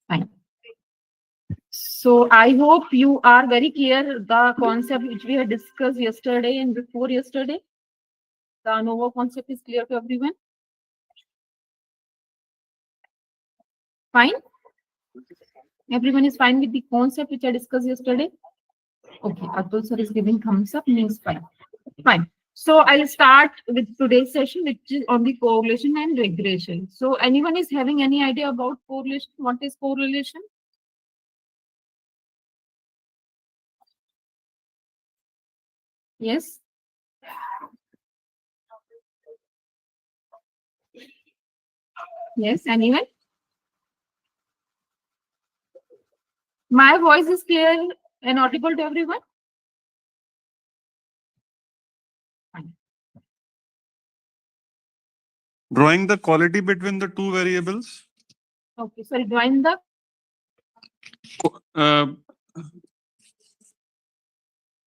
Fine. So I hope you are very clear the concept which we had discussed yesterday and before yesterday. The ANOVA concept is clear to everyone. Fine. Everyone is fine with the concept which I discussed yesterday. Okay, Atul sir is giving thumbs up, means fine. Fine. So I'll start with today's session, which is on the correlation and regression. So anyone is having any idea about correlation? What is correlation? Yes. Yes, anyone? My voice is clear and audible to everyone? Fine. Drawing the quality between the two variables. Okay, sorry, drawing the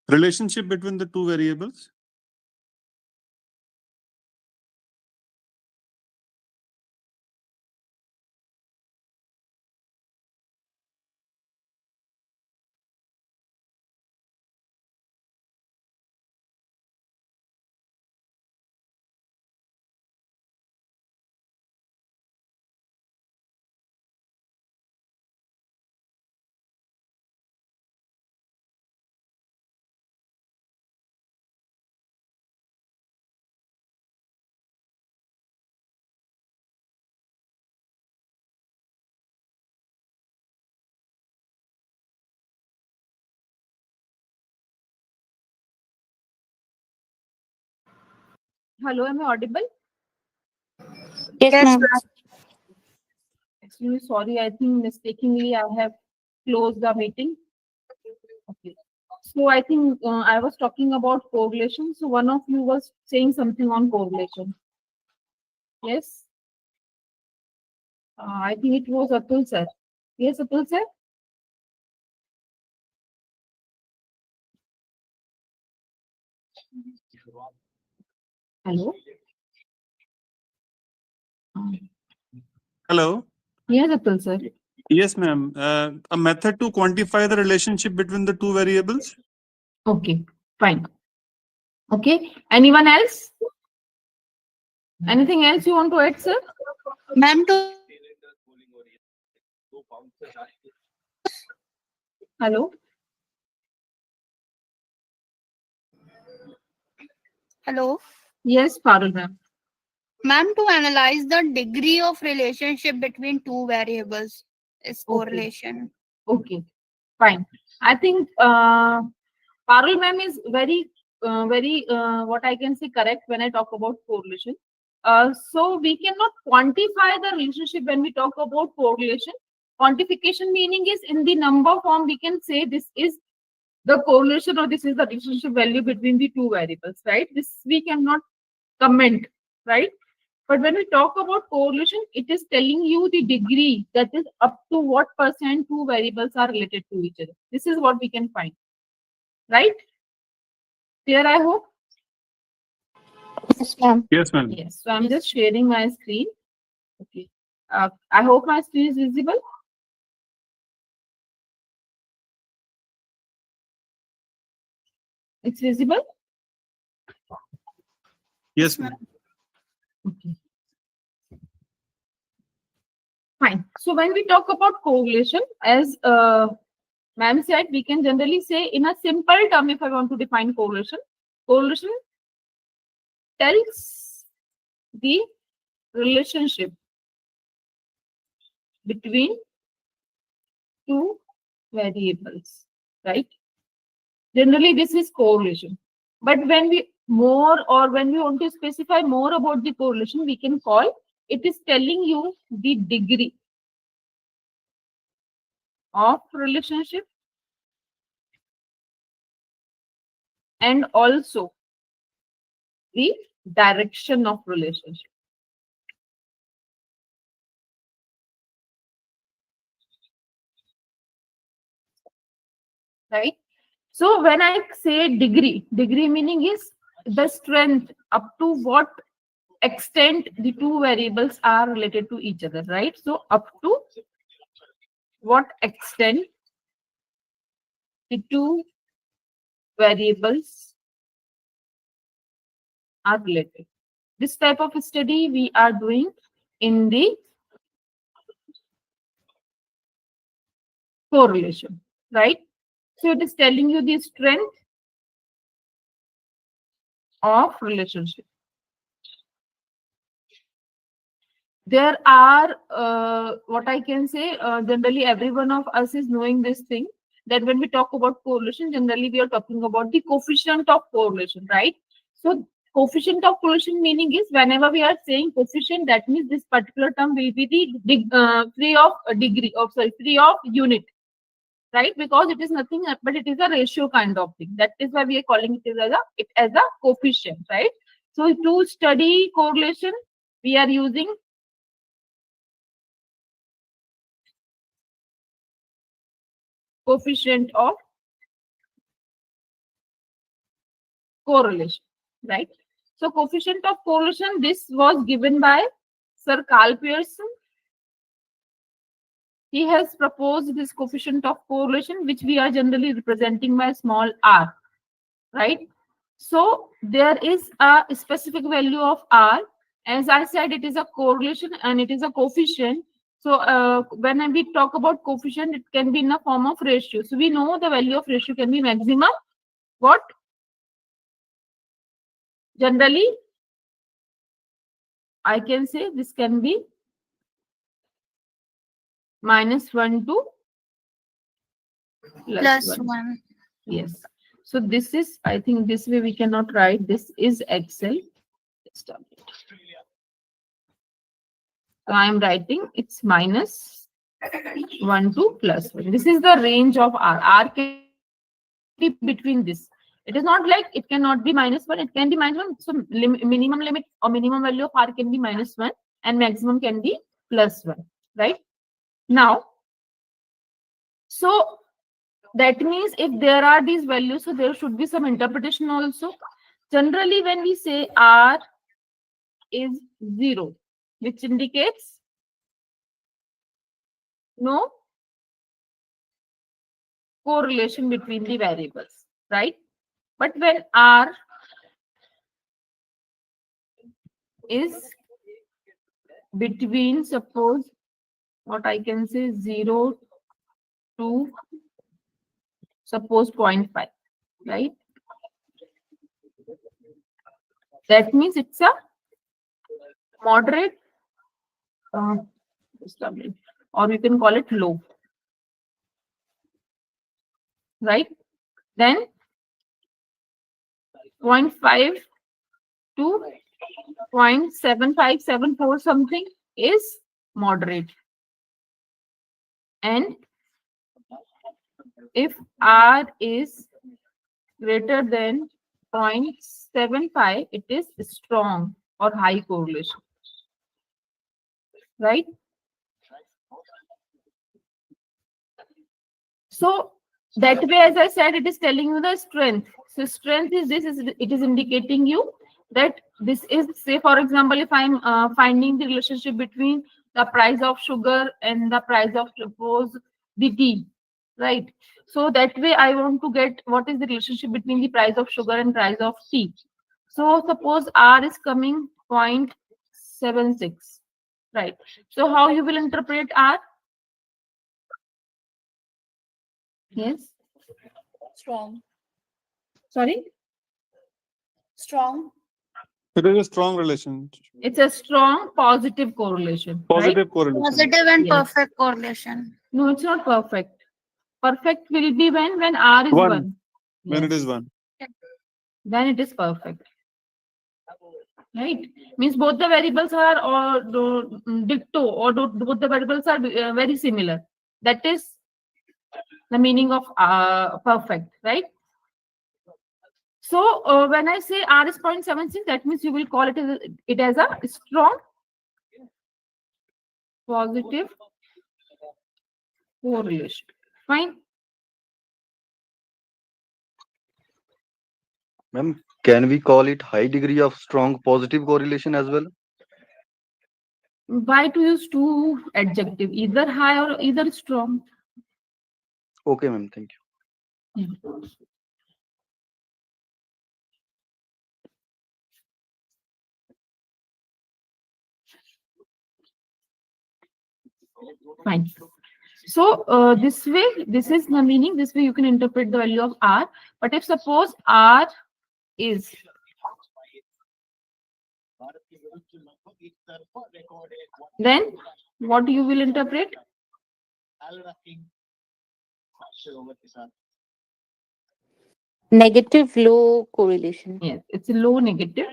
Relationship between the two variables. hello, am I audible? Yes, ma'am. Extremely sorry, I think mistakenly I have closed the meeting. Okay. So I think I was talking about correlation. So one of you was saying something on correlation. Yes. I think it was Atul sir. Yes, Atul sir. Hello. Hello. Yes, Atul sir. Yes, ma'am. A method to quantify the relationship between the two variables. Okay, fine. Okay. Anyone else? Anything else you want to add, sir? Ma'am, Hello. hello. Yes, Parul ma'am. Ma'am, to analyze the degree of relationship between two variables is correlation. Okay, fine. I think Parul ma'am is very, what I can say correct when I talk about correlation. So we cannot quantify the relationship when we talk about correlation. Quantification meaning is in the number form, we can say this is the correlation or this is the relationship value between the two variables, right? This we cannot comment, right? But when we talk about correlation, it is telling you the degree, that is up to what percent two variables are related to each other. This is what we can find, right? Clear, I hope? Yes, ma'am. Yes, ma'am. Yes. So I'm just sharing my screen. Okay. I hope my screen is visible. It's visible? Yes, ma'am. Okay. Fine. So when we talk about correlation, as ma'am said, we can generally say in a simple term, if I want to define correlation, correlation tells the relationship between two variables, right? Generally, this is correlation. But when we when we want to specify more about the correlation, we can call it is telling you the degree of relationship and also the direction of relationship. Right? So when I say degree meaning is the strength up to what extent the two variables are related to each other, right? So up to what extent the two variables are related. This type of study we are doing in the correlation, right? So it is telling you the strength of relationship. There are, what I can say, generally every one of us is knowing this thing, that when we talk about correlation, generally we are talking about the coefficient of correlation, right? So coefficient of correlation meaning is whenever we are saying coefficient, that means this particular term will be the free of degree, or sorry, free of unit, right? Because it is nothing but it is a ratio kind of thing. That is why we are calling it as a coefficient, right? So to study correlation, we are using coefficient of correlation, right? So coefficient of correlation, this was given by Sir Carl Pearson. He has proposed this coefficient of correlation, which we are generally representing by small r, right? So there is a specific value of r. As I said, it is a correlation and it is a coefficient. So when we talk about coefficient, it can be in a form of ratio. So we know the value of ratio can be maximum. What? Generally, I can say this can be -1 to Plus +1. 1. Yes. So this is, I think this way we cannot write. This is Excel. Just a minute. So I am writing it's -1 to +1. This is the range of R. R can be between this. It is not like it cannot be -1. It can be -1. So minimum limit or minimum value of R can be -1 and maximum can be +1. Right? Now, so that means if there are these values, so there should be some interpretation also. Generally, when we say R is 0, which indicates no correlation between the variables, right? But when R is between, suppose, what I can say, 0 to suppose 0.5, right? That means it's a moderate, or you can call it low, right? Then 0.5 to 0.7574 something is moderate. And if R is greater than 0.75, it is strong or high correlation, right? So that way, as I said, it is telling you the strength. So strength is this, it is indicating you that this is, say for example, if I'm finding the relationship between the price of sugar and the price of, suppose, the tea, right? So that way I want to get what is the relationship between the price of sugar and price of tea. So suppose R is coming 0.76, right? So how you will interpret R? Yes. Strong. Sorry? Strong. It is a strong relation. It's a strong positive correlation. Positive Right? correlation. Positive and Yes. perfect correlation. No, it's not perfect. Perfect will be when R is 1. 1. When it Yes. is 1. Then it is perfect. Right? Means both the variables are or ditto, or both the variables are very similar. That is the meaning of perfect, right? So when I say R is 0.76, that means you will call it as a strong positive correlation. Fine. Ma'am, Can we call it high degree of strong positive correlation as well? Why to use two adjective, either high or either strong? Okay, ma'am. Thank you. Yeah. Fine. So this way, this is the meaning. This way you can interpret the value of R. But if suppose R is then what you will interpret? Negative low correlation. Yes, it's a low negative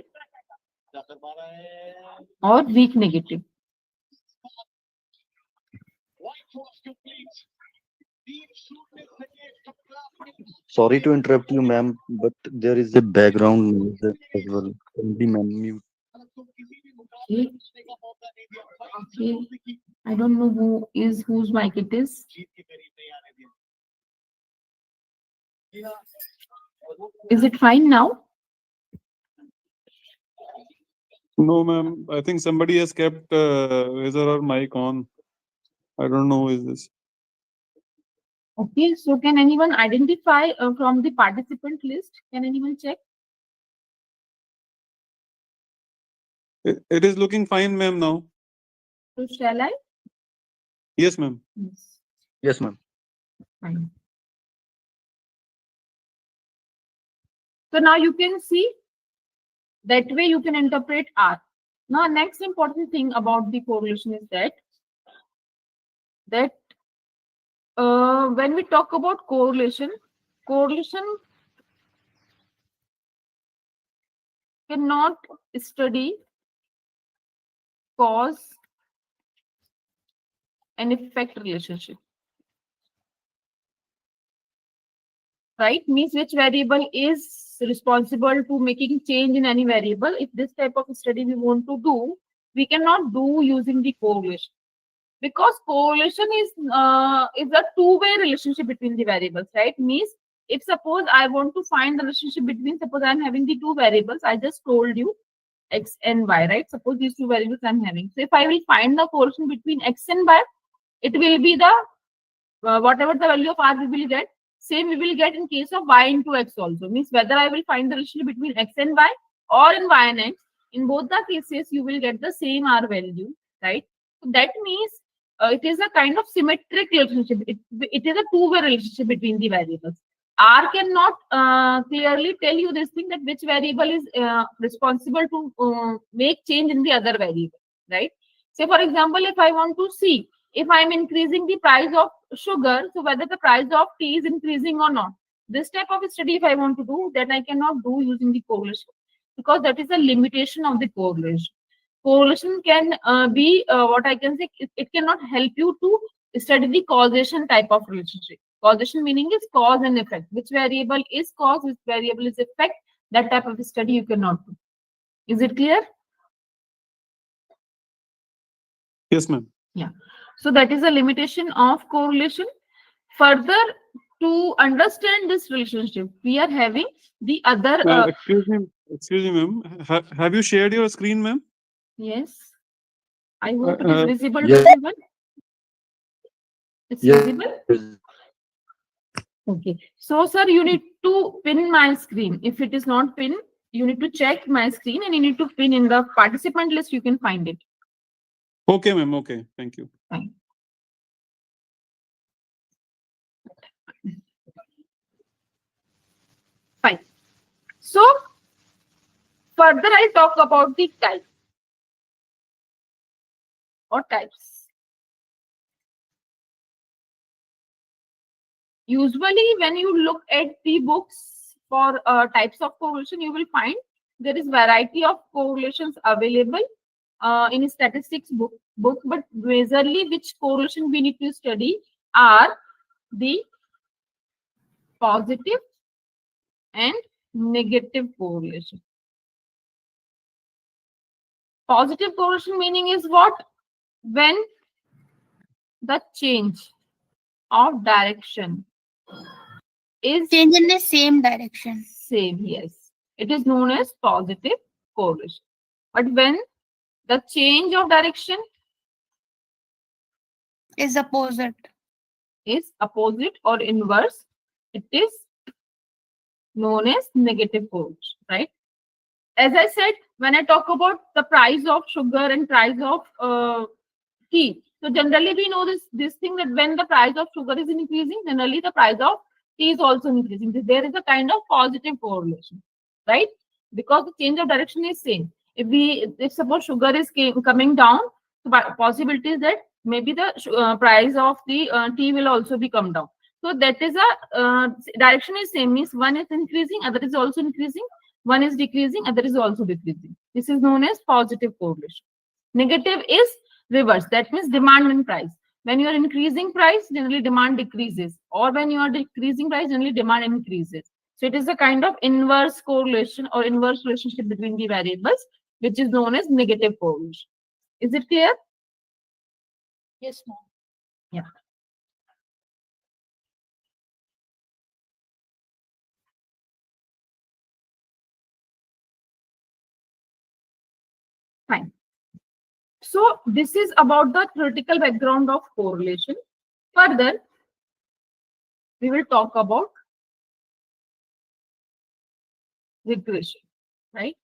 or weak negative. Sorry to interrupt you, ma'am, but there is a background noise as well. Kindly, ma'am, mute. Okay. Okay. I don't know whose mic it is. Is it fine now? No, ma'am. I think somebody has kept his or her mic on. I don't know who is this. Okay, so can anyone identify from the participant list? Can anyone check? It is looking fine, ma'am, now. So shall I? Yes, ma'am. Yes. Yes, ma'am. Fine. So now you can see that way you can interpret R. Now, next important thing about the correlation is that when we talk about correlation cannot study cause and effect relationship. Right? Means which variable is responsible to making change in any variable. If this type of study we want to do, we cannot do using the correlation. Because correlation is a two-way relationship between the variables, right? Means if suppose I want to find the relationship between, suppose I'm having the two variables, I just told you x and y, right? Suppose these two variables I'm having. So if I will find the correlation between x and y, it will be the whatever the value of r we will get, same we will get in case of y into x also. Means whether I will find the relationship between x and y or in y and x, in both the cases you will get the same r value, right? So that means it is a kind of symmetric relationship. It is a two-way relationship between the variables. R cannot clearly tell you this thing that which variable is responsible to make change in the other variable, right? Say for example, if I want to see if I'm increasing the price of sugar, so whether the price of tea is increasing or not. This type of study, if I want to do, that I cannot do using the correlation because that is a limitation of the correlation. Correlation can be what I can say, it cannot help you to study the causation type of relationship. Causation meaning is cause and effect. Which variable is cause, which variable is effect, that type of study you cannot do. Is it clear? Yes, ma'am. Yeah. So that is a limitation of correlation. Further, to understand this relationship, we are having the other. Excuse me, ma'am. Have you shared your screen, ma'am? Yes. I hope it is visible to yes. everyone. It's Yes. visible. Okay. So, sir, you need to pin my screen. If it is not pinned, you need to check my screen and you need to pin in the participant list. You can find it. Okay, ma'am. Okay. Thank you. Fine. Fine. So, further I'll talk about the type or types. Usually, when you look at the books for types of correlation, you will find there is variety of correlations available in statistics book, but majorly which correlation we need to study are the positive and negative correlation. Positive correlation meaning is what? When the change of direction is Change in the same direction. same, yes. it is known as positive correlation. But when the change of direction Is opposite. is opposite or inverse, it is known as negative correlation, right? As I said, when I talk about the price of sugar and price of tea, so generally we know this thing that when the price of sugar is increasing, generally the price of tea is also increasing. There is a kind of positive correlation, right? Because the change of direction is same. If suppose sugar is coming down, so possibility is that maybe the price of the tea will also be come down. So that is a direction is same, means one is increasing, other is also increasing. One is decreasing, other is also decreasing. This is known as positive correlation. Negative is reverse. That means demand and price. When you are increasing price, generally demand decreases, or when you are decreasing price, generally demand increases. So it is a kind of inverse correlation or inverse relationship between the variables, which is known as negative correlation. Is it clear? Yes, ma'am. Yeah. Fine. So this is about the theoretical background of correlation. Further, we will talk about regression, right?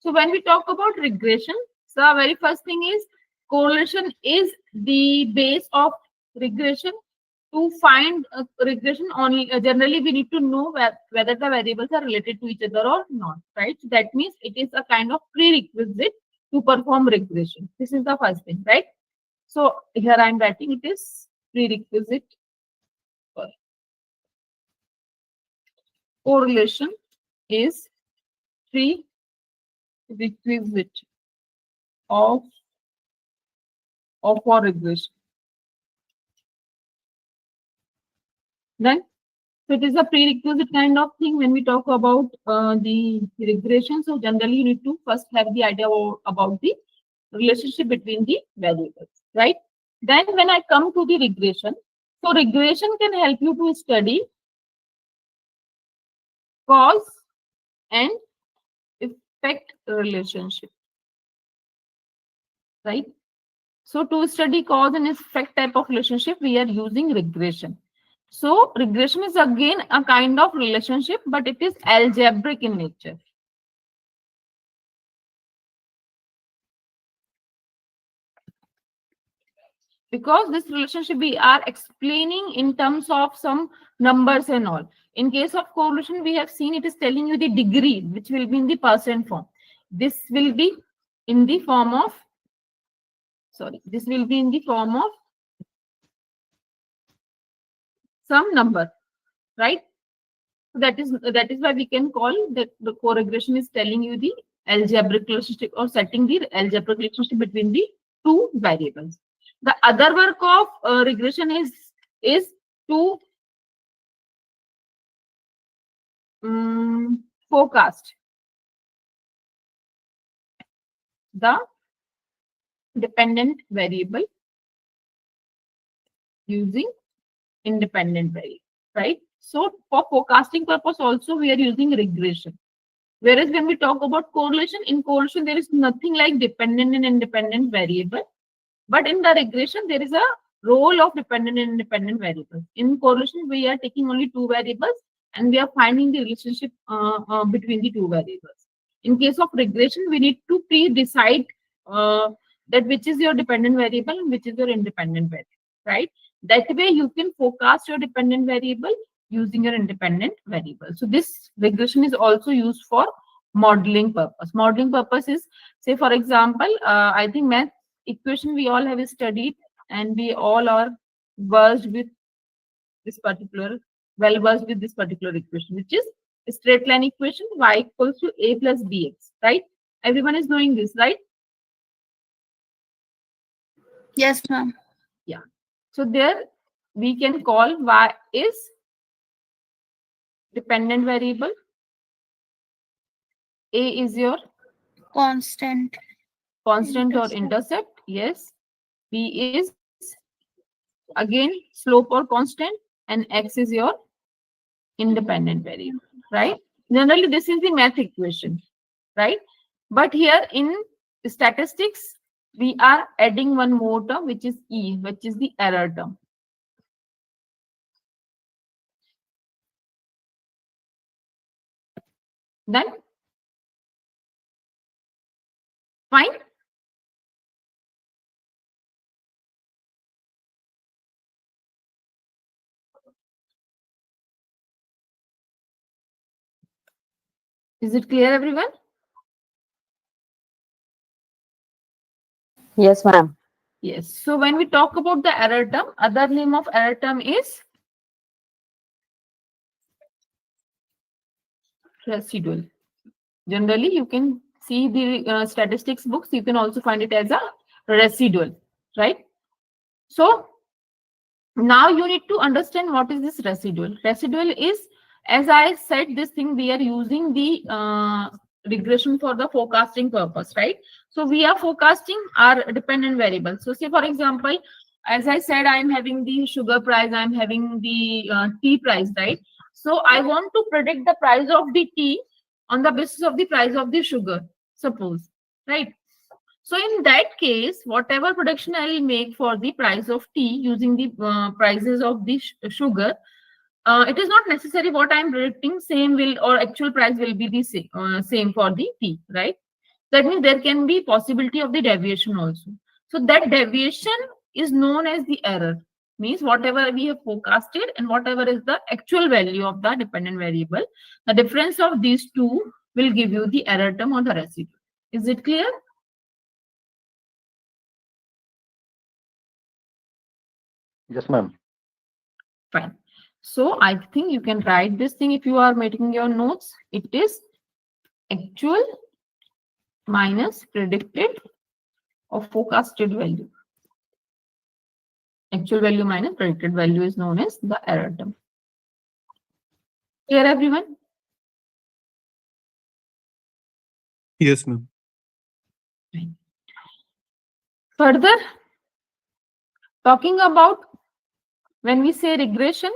So when we talk about regression, so the very first thing is correlation is the base of regression. To find regression only, generally we need to know whether the variables are related to each other or not, right? So that means it is a kind of prerequisite to perform regression. This is the first thing, right? So here I am writing it is prerequisite for correlation is prerequisite of for regression. Then, so it is a prerequisite kind of thing when we talk about the regression. So generally, you need to first have the idea about the relationship between the variables, right? Then when I come to the regression, so regression can help you to study cause and effect relationship, right? So to study cause and effect type of relationship, we are using regression. So regression is again a kind of relationship, but it is algebraic in nature. Because this relationship we are explaining in terms of some numbers and all. In case of correlation, we have seen it is telling you the degree, which will be in the percent form. This will be in the form of, this will be in the form of some number, right? So that is why we can call that the correlation is telling you the algebraic relationship or setting the algebraic relationship between the two variables. The other work of regression is to forecast the dependent variable using independent variable, right? So for forecasting purpose also we are using regression. Whereas when we talk about correlation, in correlation there is nothing like dependent and independent variable. But in the regression, there is a role of dependent and independent variables. In correlation, we are taking only two variables and we are finding the relationship between the two variables. In case of regression, we need to pre-decide that which is your dependent variable and which is your independent variable, right? That way you can forecast your dependent variable using your independent variable. So this regression is also used for modeling purpose. Modeling purpose is, say for example, I think math equation we all have studied and we all are versed with this particular, well versed with this particular equation, which is a straight line equation, y equals to a plus bx, right? Everyone is knowing this, right? Yes, ma'am. Yeah. So there we can call y is dependent variable, a is your Constant. constant or intercept, yes, b is again slope or constant, and x is your independent variable, right? Generally, this is the math equation, right? But here in statistics, we are adding one more term, which is E, which is the error term. Then, fine. Is it clear, everyone? Yes, ma'am. Yes. So when we talk about the error term, other name of error term is residual. Generally, you can see the statistics books. You can also find it as a residual, right? So now you need to understand what is this residual. Residual is, as I said, this thing we are using the regression for the forecasting purpose, right? So we are forecasting our dependent variable. So say, for example, as I said, I'm having the sugar price, I'm having the tea price, right? So I want to predict the price of the tea on the basis of the price of the sugar, suppose, right? So in that case, whatever prediction I will make for the price of tea using the prices of the sugar, it is not necessary what I am predicting same will or actual price will be the same for the tea, right? That means there can be possibility of the deviation also. So that deviation is known as the error. Means whatever we have forecasted and whatever is the actual value of the dependent variable, the difference of these two will give you the error term or the residue. Is it clear? Yes, ma'am. Fine. So I think you can write this thing if you are making your notes. It is actual minus predicted or forecasted value. Actual value minus predicted value is known as the error term. Clear, everyone? Yes, ma'am. Further, talking about when we say regression,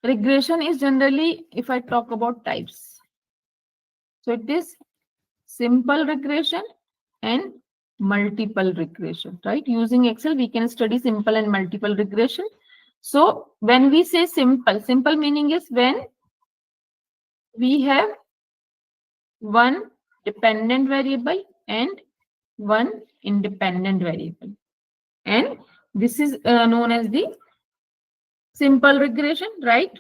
regression is generally, if I talk about types, so it is simple regression and multiple regression, right? Using Excel, we can study simple and multiple regression. So when we say simple, simple meaning is when we have one dependent variable and one independent variable. And this is known as the simple regression, right?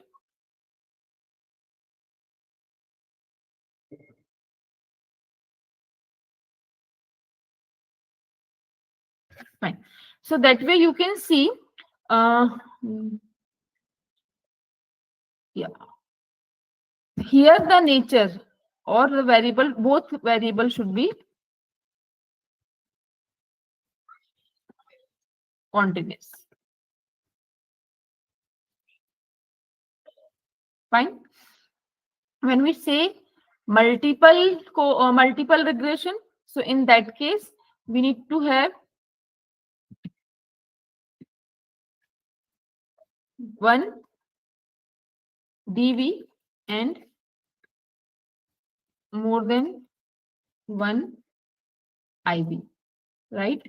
Fine. So that way you can see, yeah, here the nature or the variable, both variables should be continuous. Fine. When we say multiple regression, so in that case, we need to have one DV and more than one IV, right?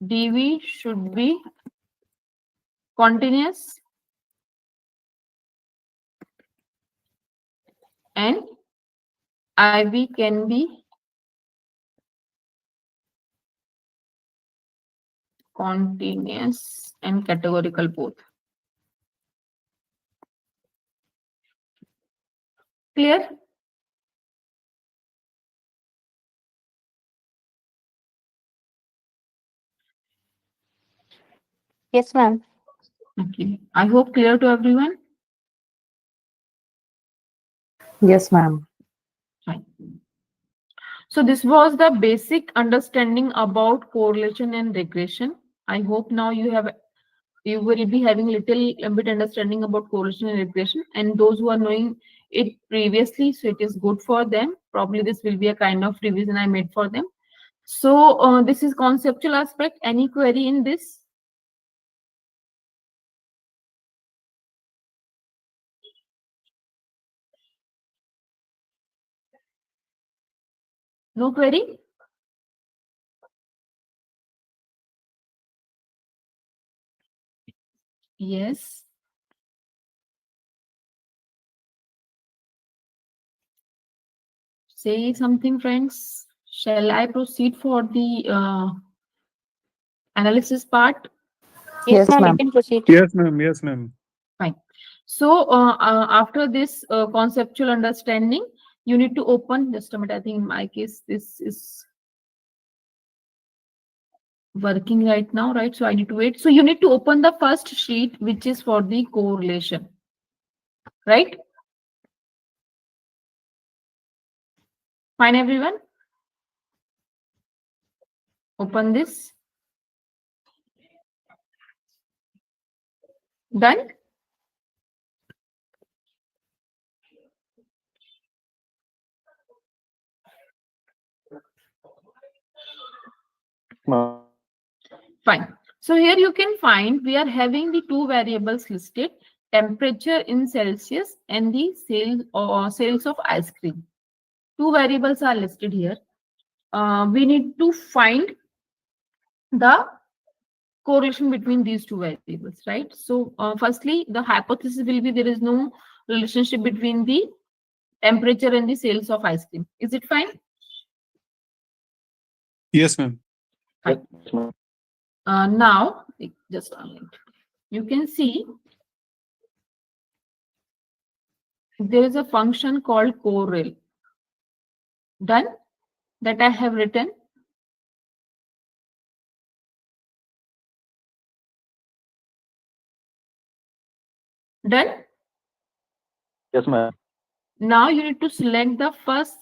DV should be continuous and IV can be continuous and categorical both. Clear? Yes, ma'am. Okay. I hope clear to everyone. Yes, ma'am. Fine. So this was the basic understanding about correlation and regression. I hope now you will be having little bit understanding about correlation and regression, and those who are knowing it previously, so it is good for them. Probably this will be a kind of revision I made for them. So this is conceptual aspect. Any query in this? No query? Yes. Say something, friends. Shall I proceed for the analysis part? Yes, ma'am. ma'am. You can proceed. Yes, ma'am. Yes, ma'am. Fine. So after this conceptual understanding, you need to open, just a minute, I think in my case, this is working right now, right? So I need to wait. So you need to open the first sheet, which is for the correlation, right? Fine, everyone? Open this. Done? Ma'am. Fine. So here you can find we are having the two variables listed, temperature in Celsius and the sales of ice cream. Two variables are listed here. We need to find the correlation between these two variables, right? So firstly, the hypothesis will be there is no relationship between the temperature and the sales of ice cream. Is it fine? Yes, ma'am. Fine. Yes, ma'am. Now, just a minute. You can see there is a function called correl. Done? That I have written. Done? Yes, ma'am. Now you need to select the first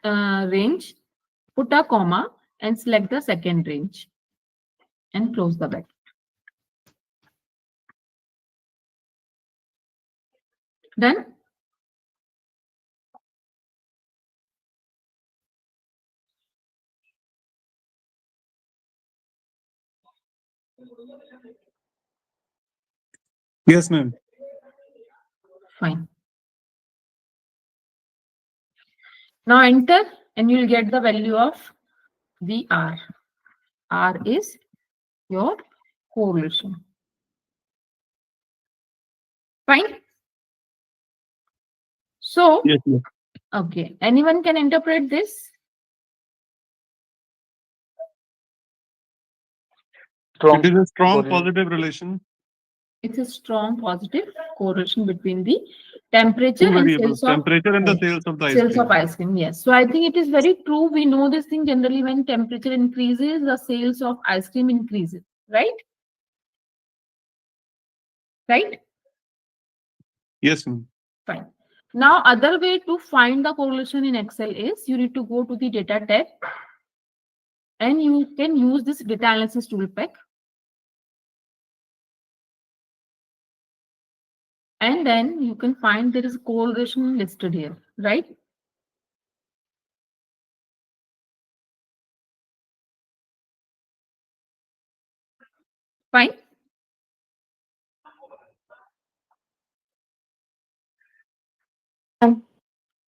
range, put a comma, and select the second range and close the bracket. Done? Yes, ma'am. Fine. Now enter and you'll get the value of the R. R is your correlation. Fine. So, Yes, ma'am. okay, anyone can interpret this? Strong It is a strong correlation. positive relation. It's a strong positive correlation between the temperature Two and variables, sales of temperature and the sales of the ice sales of cream. ice cream. Yes. So I think it is very true. We know this thing generally when temperature increases, the sales of ice cream increases, right? Right? Yes, ma'am. Fine. Now, other way to find the correlation in Excel is you need to go to the data tab and you can use this data analysis tool pack. And then you can find there is a correlation listed here, right? Fine.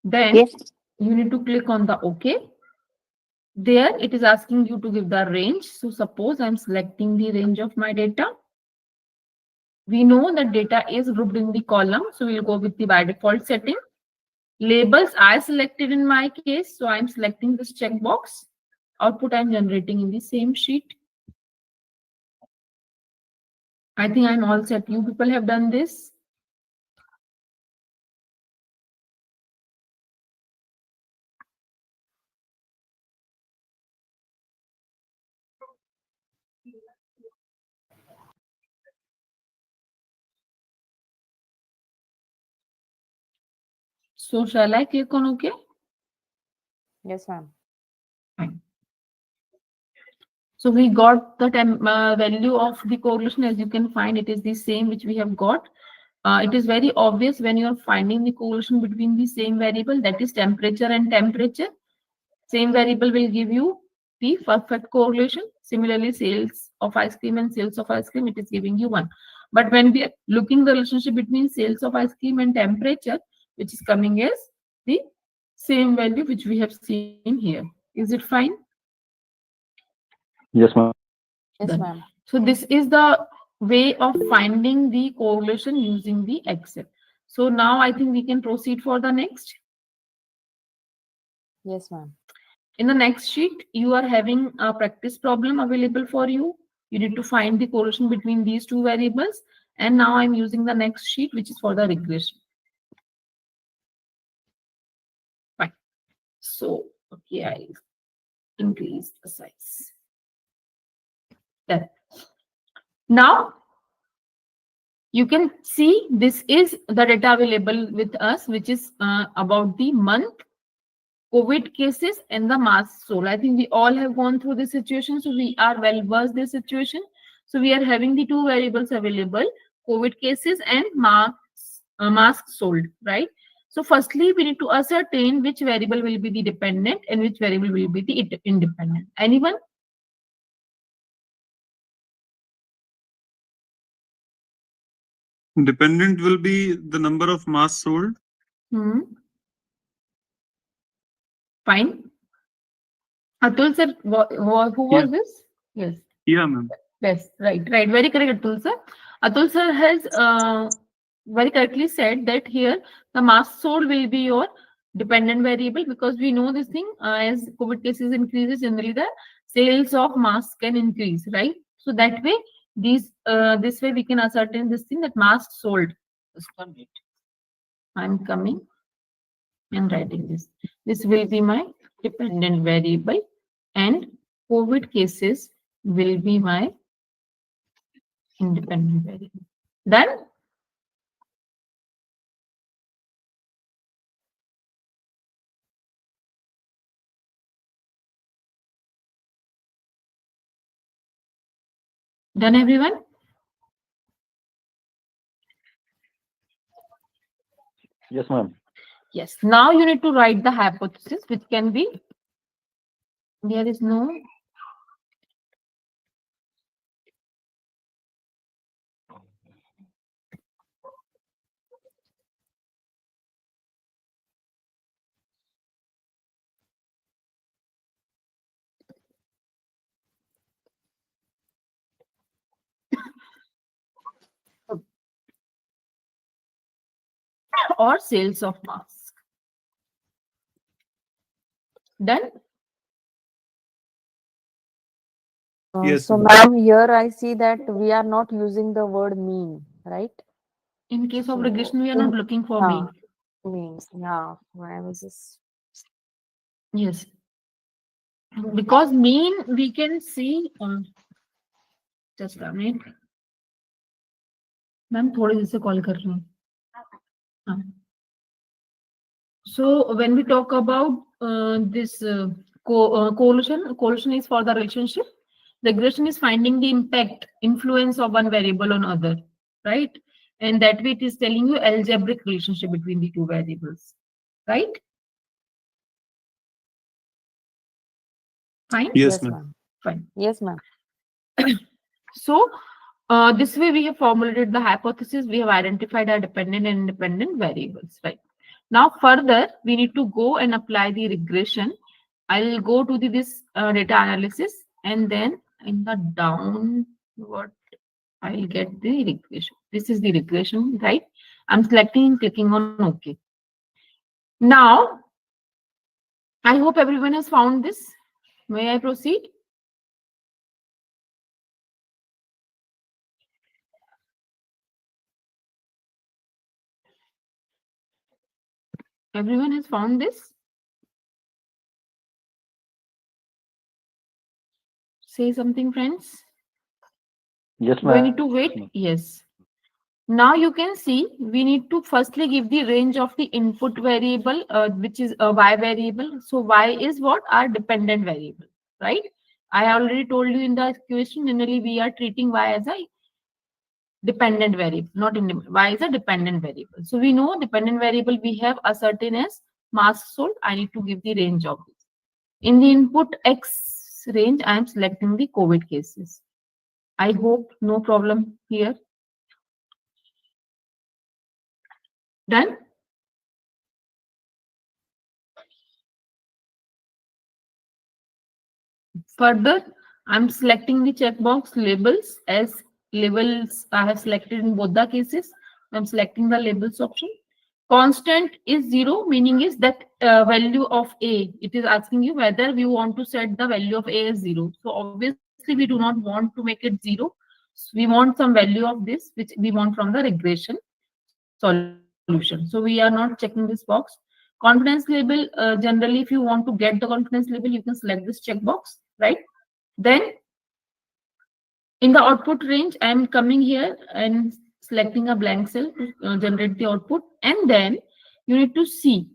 Then Yes. you need to click on the OK. There it is asking you to give the range. So suppose I'm selecting the range of my data. We know that data is grouped in the column. So we'll go with the by default setting. Labels I selected in my case. So I'm selecting this checkbox. Output I'm generating in the same sheet. I think I'm all set. You people have done this. So shall I click on OK? Yes, ma'am. Fine. So we got the value of the correlation. As you can find, it is the same which we have got. It is very obvious when you are finding the correlation between the same variable, that is temperature and temperature. Same variable will give you the perfect correlation. Similarly, sales of ice cream and sales of ice cream, it is giving you 1. But when we are looking the relationship between sales of ice cream and temperature, which is coming as the same value which we have seen here. Is it fine? Yes, ma'am. Yes, Done. ma'am. So this is the way of finding the correlation using the Excel. So now I think we can proceed for the next. Yes, ma'am. In the next sheet, you are having a practice problem available for you. You need to find the correlation between these two variables. And now I'm using the next sheet, which is for the regression. Fine. So, okay, I increase the size. Done. Now, you can see this is the data available with us, which is about the month, COVID cases, and the mass sold. I think we all have gone through this situation, so we are well versed this situation. So we are having the two variables available: COVID cases and masks sold, right? So firstly, we need to ascertain which variable will be the dependent and which variable will be the independent. Anyone? Dependent will be the number of masks sold. Hmm. Fine. Atul sir, who was Yeah. this? Yes. Yeah, ma'am. Yes, right. Very correct, Atul sir. Atul sir has very correctly said that here the mass sold will be your dependent variable, because we know this thing, as COVID cases increases, generally the sales of masks can increase, right? So that way, this way we can ascertain this thing, that masks sold. Just a minute. I'm coming and writing this. This will be my dependent variable, and COVID cases will be my independent variable. Done? Done, everyone? Yes, ma'am. Yes. Now you need to write the hypothesis, which can be, there is no, or sales of mask. Done? Yes, So, ma'am. ma'am, here I see that we are not using the word mean, right? In case of So, regression, we are not looking for mean. means, yeah. I was just. Yes. Because mean, we can see, just a minute. Ma'am थोड़ी देर से call कर रही हूँ. हाँ. So when we talk about this correlation is for the relationship. Regression is finding the impact, influence of one variable on other, right? And that way it is telling you algebraic relationship between the two variables, right? Fine? Yes, Yes, ma'am. ma'am. Fine. Yes, ma'am. So this way we have formulated the hypothesis. We have identified our dependent and independent variables, right? Now further, we need to go and apply the regression. I'll go to this data analysis, and then in the downward, I'll get the regression. This is the regression, right? I'm selecting and clicking on OK. Now, I hope everyone has found this. May I proceed? Everyone has found this? Say something, friends. Yes, Do I ma'am. need to wait? Yes. Now you can see we need to firstly give the range of the input variable, which is a y variable. So y is what? Our dependent variable, right? I already told you in the equation, generally we are treating y as a dependent variable, not independent. Y is a dependent variable. So we know dependent variable we have ascertained as mass sold. I need to give the range of this. In the input X range, I am selecting the COVID cases. I hope no problem here. Done? Further, I'm selecting the checkbox labels as labels I have selected in both the cases. I'm selecting the labels option. Constant is 0, meaning is that value of A. It is asking you whether we want to set the value of A as 0. So obviously we do not want to make it 0. We want some value of this, which we want from the regression solution. So we are not checking this box. Confidence label, generally if you want to get the confidence label, you can select this checkbox, right? Then in the output range, I am coming here and selecting a blank cell to generate the output. And then you need to see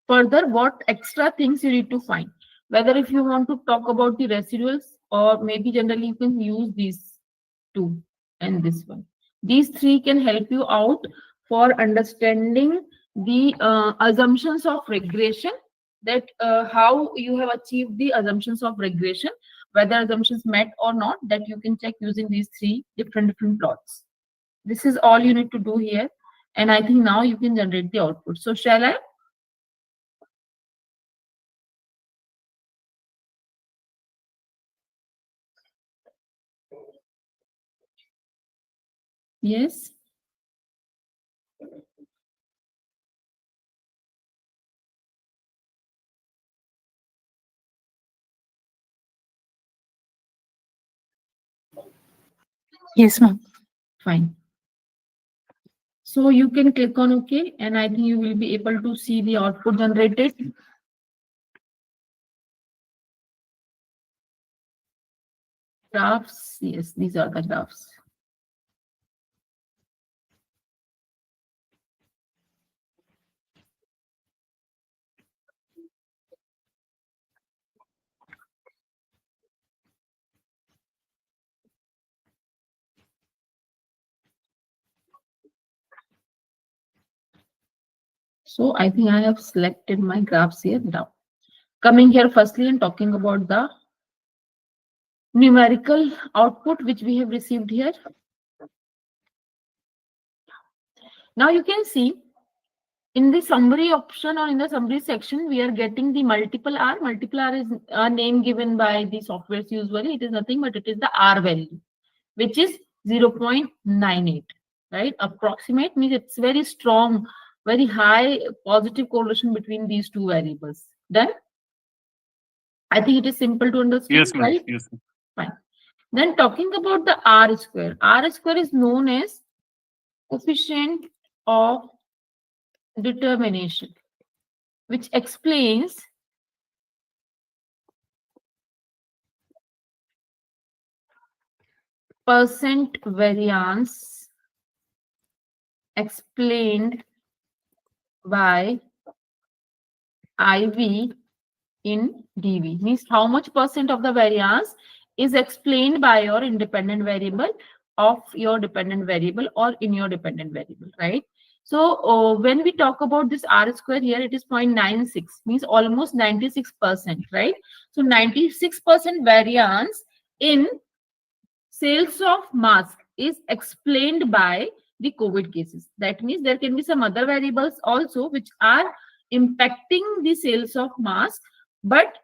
further what extra things you need to find. Whether if you want to talk about the residuals, or maybe generally you can use these two and this one. These three can help you out for understanding the assumptions of regression, that how you have achieved the assumptions of regression, whether assumptions met or not, that you can check using these three different plots. This is all you need to do here. And I think now you can generate the output. So shall I? Yes. Yes, ma'am. Fine. So you can click on OK, and I think you will be able to see the output generated. Graphs, yes, these are the graphs. So I think I have selected my graphs here now. Coming here firstly and talking about the numerical output which we have received here. Now you can see in the summary option or in the summary section, we are getting the multiple R. Multiple R is a name given by the softwares usually. It is nothing but it is the R value, which is 0.98, right? Approximate means it's very strong, very high positive correlation between these two variables. Then I think it is simple to understand, Yes, ma'am. right? Yes, ma'am. Fine. Then talking about the R square. R square is known as coefficient of determination, which explains percent variance explained by IV in dV. Means how much percent of the variance is explained by your independent variable of your dependent variable or in your dependent variable, right? So when we talk about this R square here, it is 0.96, means almost 96%, right? So 96% variance in sales of mask is explained by the COVID cases. That means there can be some other variables also which are impacting the sales of mask, but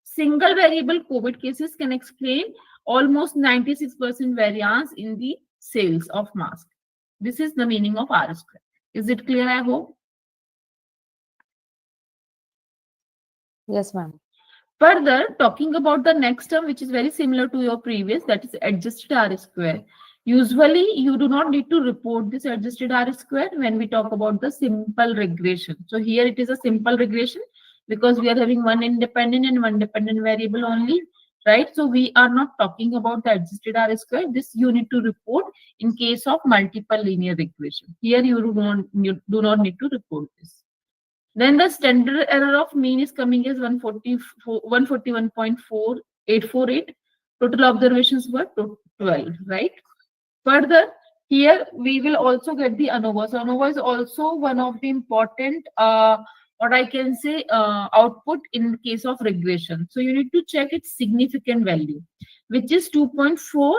single variable COVID cases can explain almost 96% variance in the sales of mask. This is the meaning of R square. Is it clear, I hope? Yes, ma'am. Further, talking about the next term, which is very similar to your previous, that is adjusted R square. Usually, you do not need to report this adjusted R square when we talk about the simple regression. So here it is a simple regression because we are having one independent and one dependent variable only, right? So we are not talking about the adjusted R square. This you need to report in case of multiple linear regression. Here you do not need to report this. Then the standard error of mean is coming as 141.4848. Total observations were 12, right? Further, here we will also get the ANOVA. So ANOVA is also one of the important, what I can say, output in case of regression. So you need to check its significant value, which is 2.4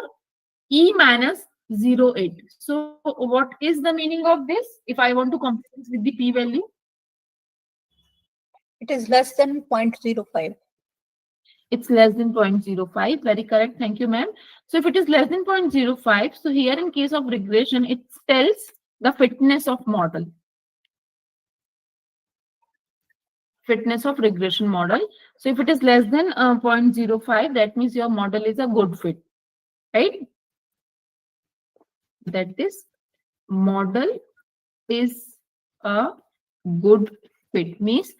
E minus 0.8. So what is the meaning of this? If I want to compare this with the P value, It is less than 0.05. It's less than 0.05. Very correct. Thank you, ma'am. So if it is less than 0.05, so here in case of regression, it tells the fitness of model. Fitness of regression model. So if it is less than 0.05, that means your model is a good fit, right? That is, model is a good fit. Means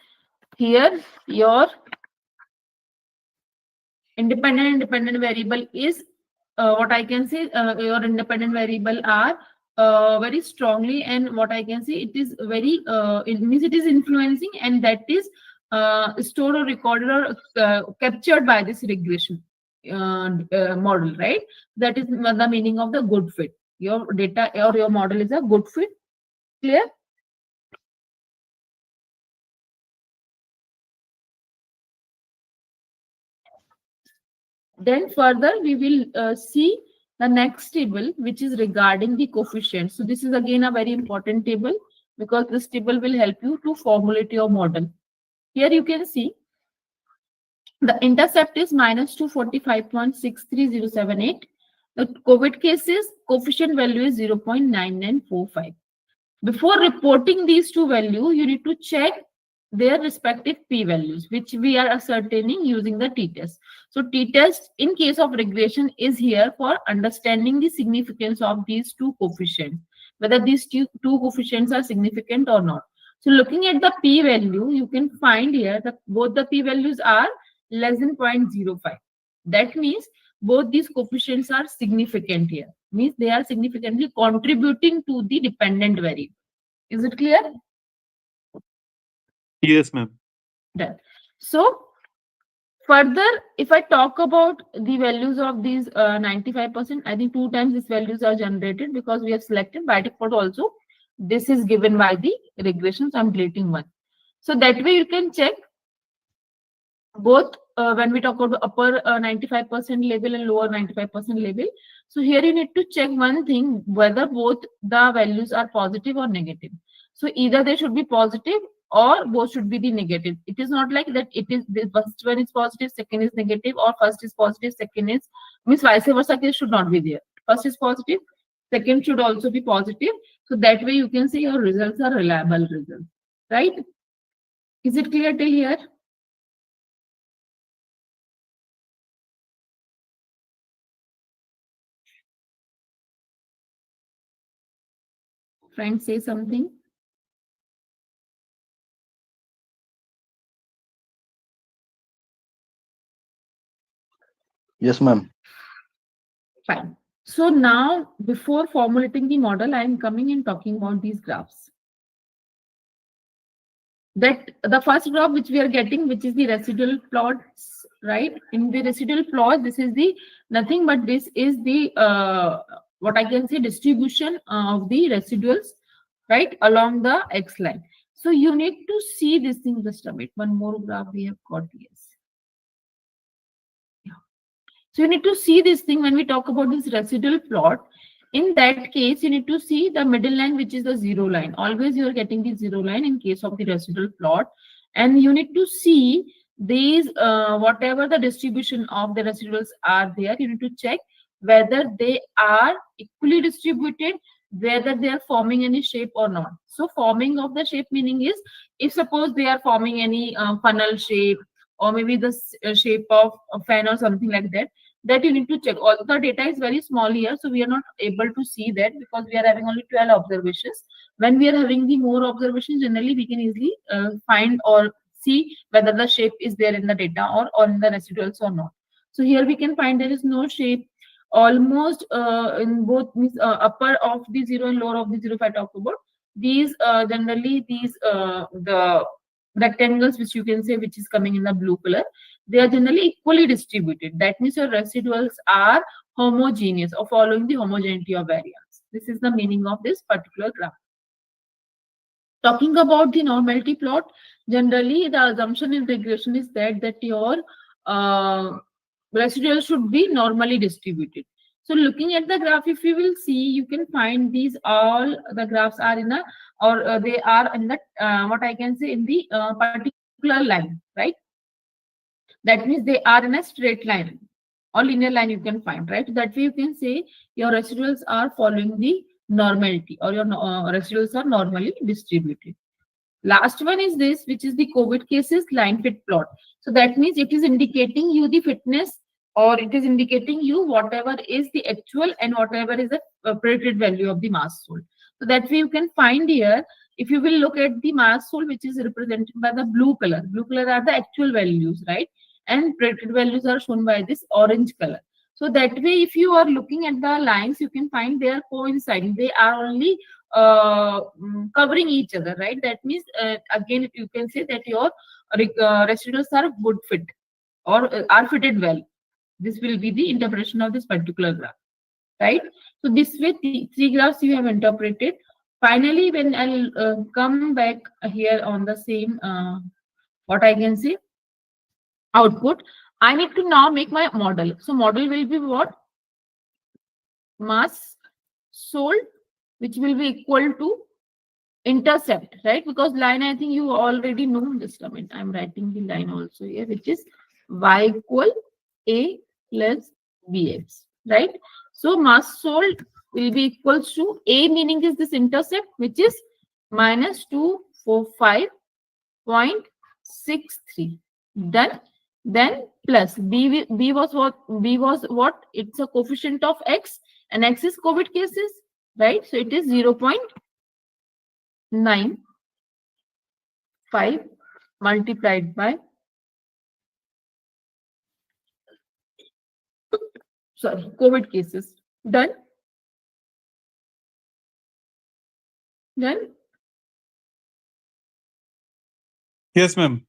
here your independent variable is what I can say, your independent variable are very strongly, and what I can say, it is very it means it is influencing, and that is stored or recorded or captured by this regression model, right? That is the meaning of the good fit. Your data or your model is a good fit. Clear? Then further we will see the next table, which is regarding the coefficients. So this is again a very important table, because this table will help you to formulate your model. Here you can see the intercept is minus 245.63078. The COVID cases coefficient value is 0.9945. Before reporting these two values, you need to check their respective p-values, which we are ascertaining using the t-test. So t-test in case of regression is here for understanding the significance of these two coefficients, whether these two coefficients are significant or not. So looking at the p-value, you can find here that both the p-values are less than 0.05. That means both these coefficients are significant here. Means they are significantly contributing to the dependent variable. Is it clear? Yes, ma'am. Done. So further, if I talk about the values of these 95%, I think 2 times these values are generated, because we have selected by default also. This is given by the regression, so I'm deleting 1. So that way you can check both when we talk about the upper 95% label and lower 95% label. So here you need to check one thing, whether both the values are positive or negative. So either they should be positive or both should be the negative. It is not like that it is the first one is positive, second is negative, or first is positive, second is, means vice versa. This should not be there. First is positive, second should also be positive. So that way you can say your results are reliable results, right? Is it clear till here? Friends, say something. Yes, ma'am. Fine. So now, before formulating the model, I am coming and talking about these graphs. That the first graph which we are getting, which is the residual plots, right? In the residual plot, this is the nothing but this is the what I can say distribution of the residuals, right, along the x line. So you need to see this thing. Just a bit. One more graph we have got. Yes. So you need to see this thing when we talk about this residual plot. In that case, you need to see the middle line, which is the 0 line. Always you are getting the 0 line in case of the residual plot. And you need to see these, whatever the distribution of the residuals are there, you need to check whether they are equally distributed, whether they are forming any shape or not. So forming of the shape meaning is, if suppose they are forming any funnel shape, or maybe the shape of a fan or something like that, that you need to check. Although the data is very small here, so we are not able to see that, because we are having only 12 observations. When we are having the more observations, generally we can easily find or see whether the shape is there in the data or in the residuals or not. So here we can find there is no shape almost in both upper of the 0 and lower of the 0. If I talk about these, generally these the rectangles which you can say, which is coming in the blue color, they are generally equally distributed. That means your residuals are homogeneous or following the homogeneity of variance. This is the meaning of this particular graph. Talking about the normality plot, generally the assumption in regression is that your residuals should be normally distributed. So looking at the graph, if you will see, you can find these all the graphs are in a, or they are in the what I can say in the particular line, right? That means they are in a straight line or linear line you can find, right? That way you can say your residuals are following the normality, or your residuals are normally distributed. Last one is this, which is the COVID cases line fit plot. So that means it is indicating you the fitness, or it is indicating you whatever is the actual and whatever is the predicted value of the mass sold. So that way you can find here, if you will look at the mass sold, which is represented by the blue color are the actual values, right? And predicted values are shown by this orange color. So that way, if you are looking at the lines, you can find they are coinciding. They are only covering each other, right? That means again, if you can say that your residuals are good fit, or are fitted well. This will be the interpretation of this particular graph, right? So this way, the three graphs you have interpreted. Finally, when I'll come back here on the same, what I can say, output, I need to now make my model. So model will be what? Mass sold, which will be equal to intercept, right? Because line, I think you already know. Just a minute, I'm writing the line also here, which is y equal a plus bx, right? So mass sold will be equals to a, meaning is this intercept, which is minus 245.63. Done. Then plus b was what? B was what? It's a coefficient of x, and x is COVID cases, right? So it is 0.95 multiplied by, sorry, COVID cases. Done. Done. Yes, ma'am.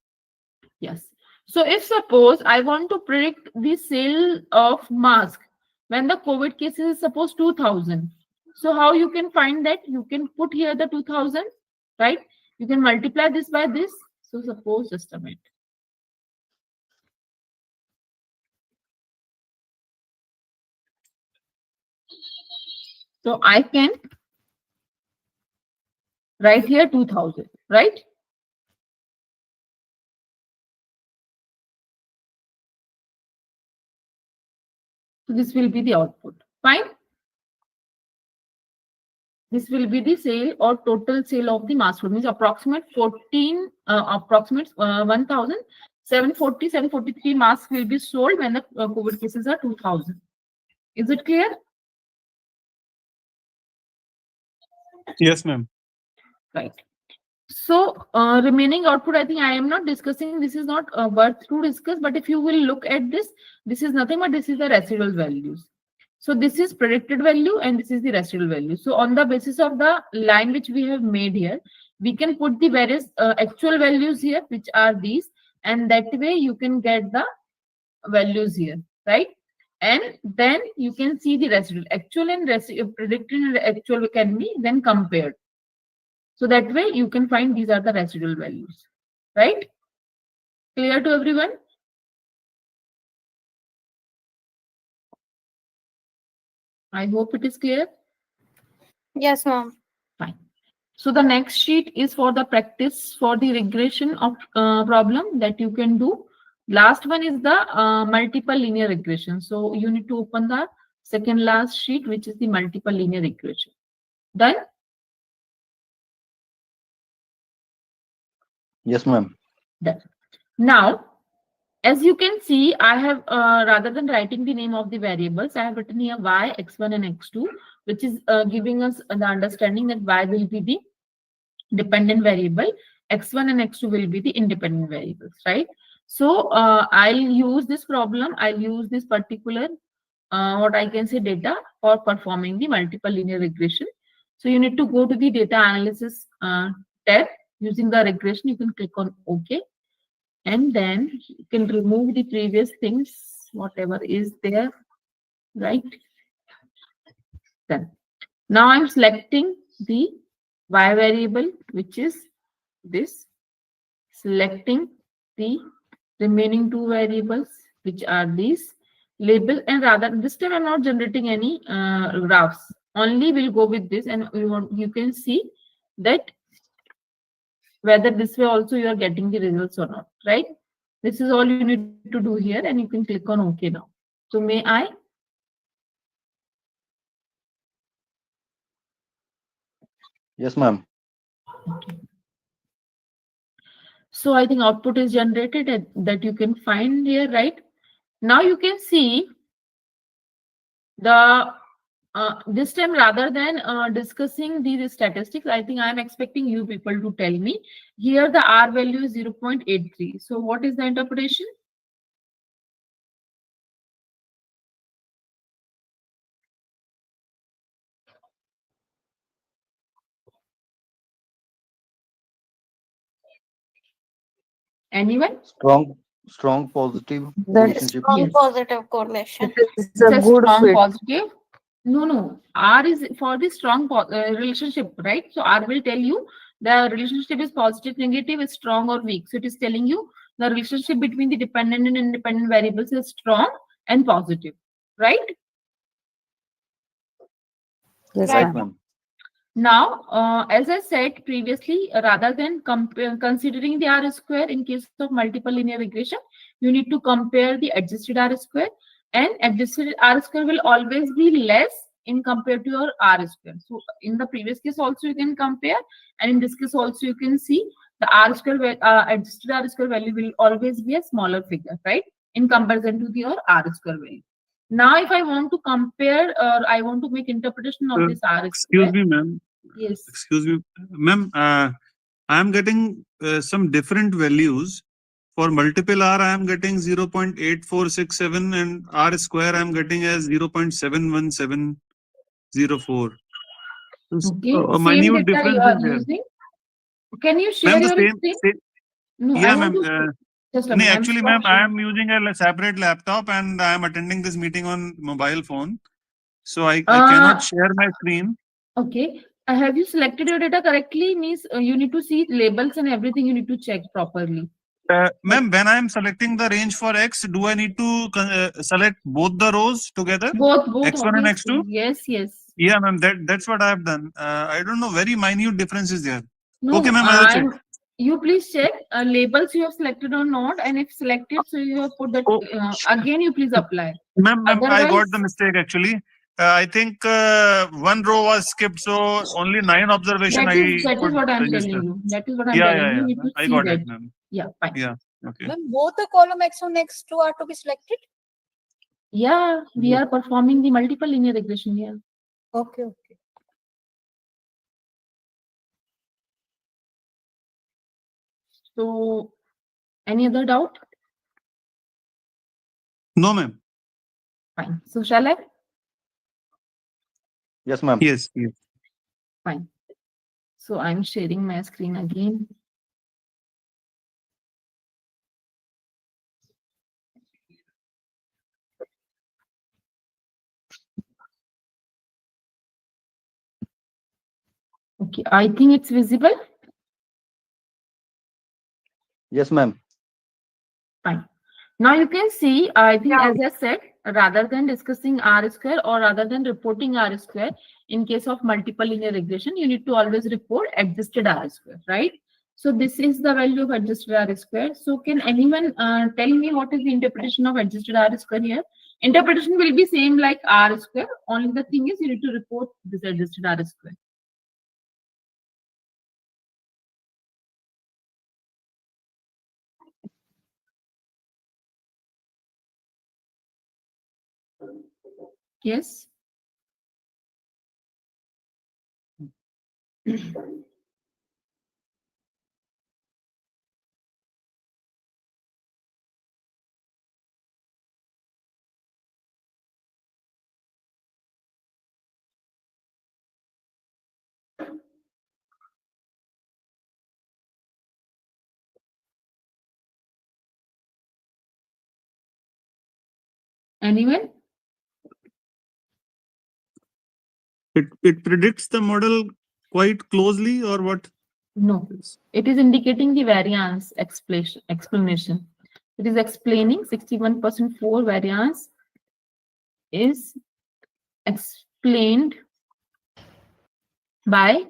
Yes. So if suppose I want to predict the sale of mask when the COVID cases is suppose 2000. So how you can find that? You can put here the 2000, right? You can multiply this by this. So suppose, just a minute. So I can write here 2000, right? So this will be the output. Fine. This will be the sale or total sale of the mass food, means approximate 1,743 masks will be sold when the COVID cases are 2000. Is it clear? Yes, ma'am. Right. So remaining output, I think I am not discussing. This is not worth to discuss. But if you will look at this, this is nothing but this is the residual values. So this is predicted value and this is the residual value. So on the basis of the line which we have made here, we can put the various actual values here, which are these, and that way you can get the values here, right? And then you can see the residual. Actual and predicted and actual can be then compared. So that way you can find these are the residual values, right? Clear to everyone? I hope it is clear. Yes, ma'am. Fine. So the next sheet is for the practice for the regression of problem that you can do. Last one is the multiple linear regression. So you need to open the second last sheet, which is the multiple linear regression. Done? Yes, ma'am. Done. Now, as you can see, I have, rather than writing the name of the variables, I have written here y, x1 and x2, which is giving us the understanding that y will be the dependent variable, x1 and x2 will be the independent variables, right? So I'll use this problem, I'll use this particular, what I can say, data for performing the multiple linear regression. So you need to go to the data analysis tab. Using the regression, you can click on OK. And then you can remove the previous things, whatever is there, right? Then now I'm selecting the y variable, which is this, selecting the remaining two variables, which are these, label, and rather this time I'm not generating any graphs, only we'll go with this, and you can see that whether this way also you are getting the results or not, right? This is all you need to do here, and you can click on OK now. So may I? Yes, ma'am. Okay. So I think output is generated that you can find here, right? Now you can see the this time, rather than discussing these statistics, I think I am expecting you people to tell me. Here the R value is 0.83. So what is the interpretation? Anyone? Strong positive That's relationship. Strong Yes. positive correlation. it is It's a a good strong fit. positive. No. R is for the strong relationship, right? So R will tell you the relationship is positive, negative, is strong or weak. So it is telling you the relationship between the dependent and independent variables is strong and positive, right? Yes, Right. Right, ma'am. ma'am. Now, as I said previously, rather than considering the R square in case of multiple linear regression, you need to compare the adjusted R square, and adjusted R square will always be less in compared to your R square. So in the previous case also you can compare, and in this case also you can see the R square, adjusted R square value will always be a smaller figure, right? In comparison to your R square value. Now, if I want to compare or I want to make interpretation of this R Excuse square, me, ma'am. yes. Excuse me, ma'am. I am getting some different values. For multiple R, I am getting 0.8467, and R square I am getting as 0.71704. Okay, A same minute data you difference is are there. using. Can you share Ma'am, the your same, screen? same. No, I Yeah, want ma'am. to just a No, minute. I'm actually, ma'am, I stopping. am using a separate laptop and I am attending this meeting on mobile phone. So I Uh, cannot share my screen. okay. Have you selected your data correctly? Means you need to see labels and everything. You need to check properly. Like Ma'am, when I am selecting the range for X, do I need to select both the rows together? both, X1 and obviously. X2? Yes, yes. Yeah, ma'am, that's what I have done. I don't know, very minute difference is there. Okay, No, ma'am, I will check. you please check labels you have selected or not, and if selected, so you have put that Oh, again. You please apply. ma'am, I Otherwise, got the mistake actually. I think one row was skipped, so only 9 observation that I is could what I'm register. telling you. That is what I'm Yeah, telling yeah, you. You yeah. need to I see got that. it, ma'am. Yeah, fine. Yeah, okay. Ma'am, both the column X1 and X2 are to be selected? Yeah, we are performing the multiple linear regression here. Okay. So, any other doubt? No, ma'am. Fine. So, shall I? Yes, ma'am. Yes. Fine. So, I'm sharing my screen again. Okay, I think it's visible. Yes, ma'am. Fine. Now you can see, I think as I said, rather than discussing R square or rather than reporting R square, in case of multiple linear regression, you need to always report adjusted R square, right? So this is the value of adjusted R square. So can anyone tell me what is the interpretation of adjusted R square here? Interpretation will be same like R square. Only the thing is you need to report this adjusted R square. Yes. Anyone? It predicts the model quite closely, or what? No. It is indicating the variance explanation. It is explaining 61% 4 variance is explained by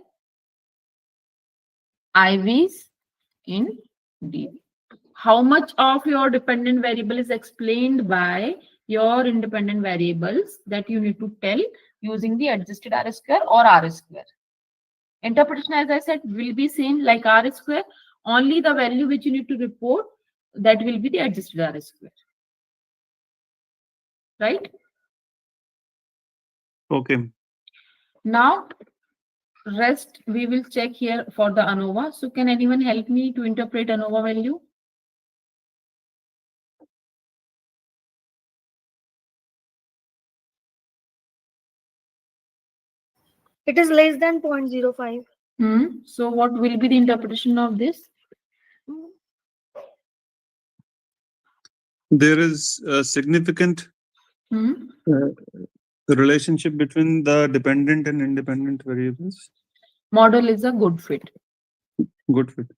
IVs in D. how much of your dependent variable is explained by your independent variables that you need to tell using the adjusted R square or R square. Interpretation, as I said, will be same like R square. Only the value which you need to report, that will be the adjusted R square. Right? Okay. Now, rest we will check here for the ANOVA. So can anyone help me to interpret ANOVA value? It is less than 0.05. So what will be the interpretation of this? There is a significant relationship between the dependent and independent variables. Model is a good fit. Good fit.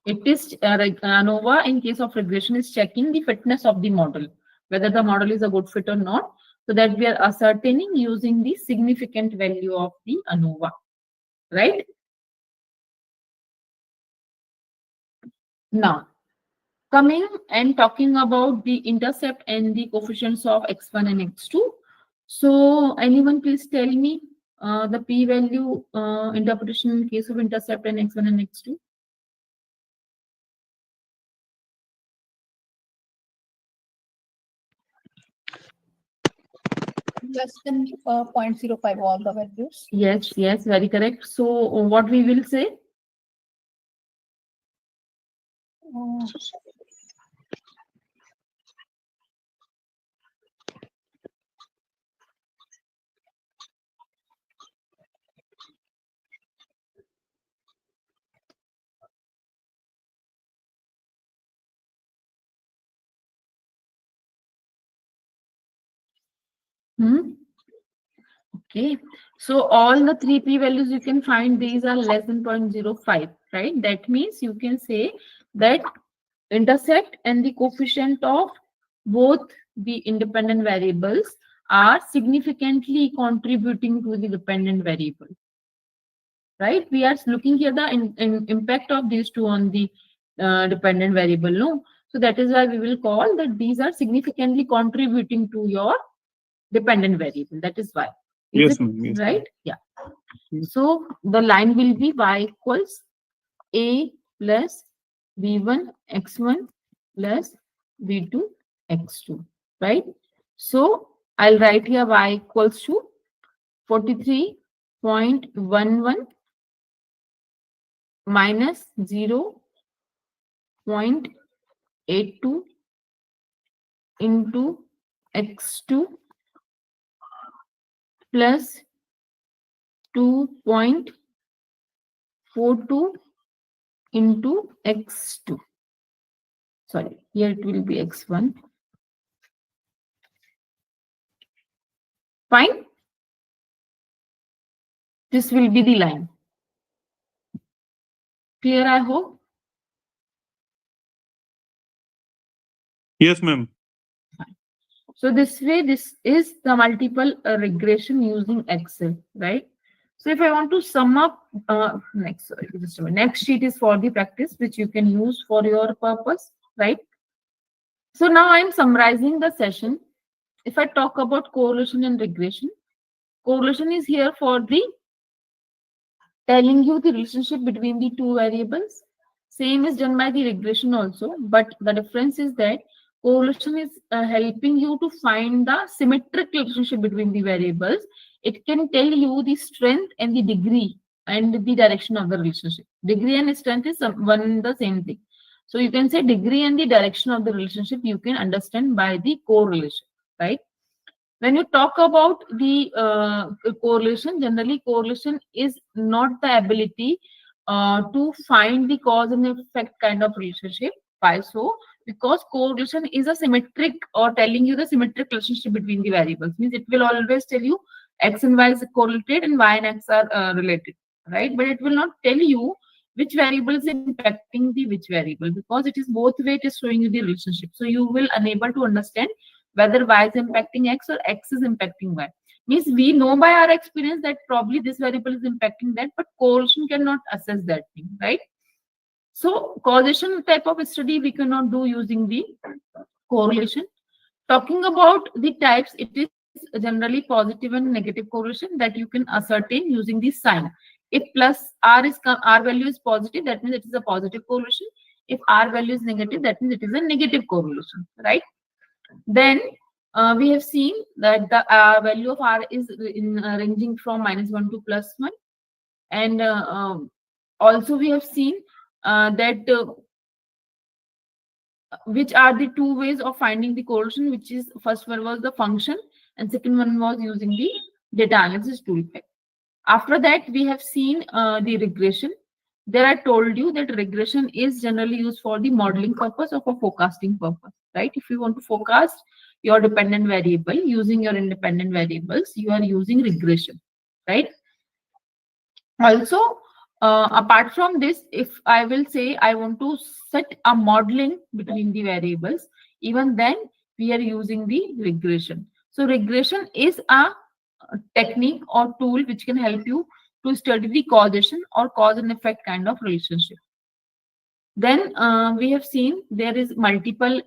It is ANOVA in case of regression is checking the fitness of the model, whether the model is a good fit or not, so that we are ascertaining using the significant value of the ANOVA, right? Now, coming and talking about the intercept and the coefficients of x1 and x2. So anyone please tell me the p-value interpretation in case of intercept and x1 and x2. Less than 0.05 all the values. Yes, yes, very correct. So what we will say? Okay, so all the three p values you can find, these are less than 0.05, right? That means you can say that intercept and the coefficient of both the independent variables are significantly contributing to the dependent variable, right? We are looking here the impact of these two on the dependent variable, no? So that is why we will call that these are significantly contributing to your dependent variable. That is why. Is Yes, ma'am. Yes, right? Yeah. So the line will be y equals a plus v1 x1 plus v2 x2, right? So I'll write here y equals to 43.11 minus 0.82 into x2 plus 2.42 into x2. Sorry, here it will be x1. Fine. This will be the line. Clear, I hope? Yes, ma'am. So this way, this is the multiple regression using Excel, right? So if I want to sum up, next sheet is for the practice, which you can use for your purpose, right? So now I'm summarizing the session. If I talk about correlation and regression, correlation is here for the telling you the relationship between the two variables. Same is done by the regression also, but the difference is that correlation is helping you to find the symmetric relationship between the variables. It can tell you the strength and the degree and the direction of the relationship. Degree and strength is one and the same thing. So you can say degree and the direction of the relationship you can understand by the correlation, right? When you talk about the correlation, generally correlation is not the ability to find the cause and effect kind of relationship. Why so? Because correlation is a symmetric or telling you the symmetric relationship between the variables. Means it will always tell you x and y is correlated and y and x are related, right? But it will not tell you which variable is impacting the which variable, because it is both way it is showing you the relationship. So you will unable to understand whether y is impacting x or x is impacting y. Means we know by our experience that probably this variable is impacting that, but correlation cannot assess that thing, right? So causation type of study we cannot do using the correlation. Talking about the types, it is generally positive and negative correlation that you can ascertain using the sign. If plus R value is positive, that means it is a positive correlation. If R value is negative, that means it is a negative correlation, right? Then we have seen that the value of R is ranging from -1 to +1, and also we have seen that which are the two ways of finding the correlation, which is first one was the function and second one was using the data analysis tool. After that, we have seen the regression. There I told you that regression is generally used for the modeling purpose or for forecasting purpose, right? If you want to forecast your dependent variable using your independent variables, you are using regression, right? Also, apart from this, if I will say I want to set a modeling between the variables, even then we are using the regression. So regression is a technique or tool which can help you to study the causation or cause and effect kind of relationship. Then we have seen there is multiple,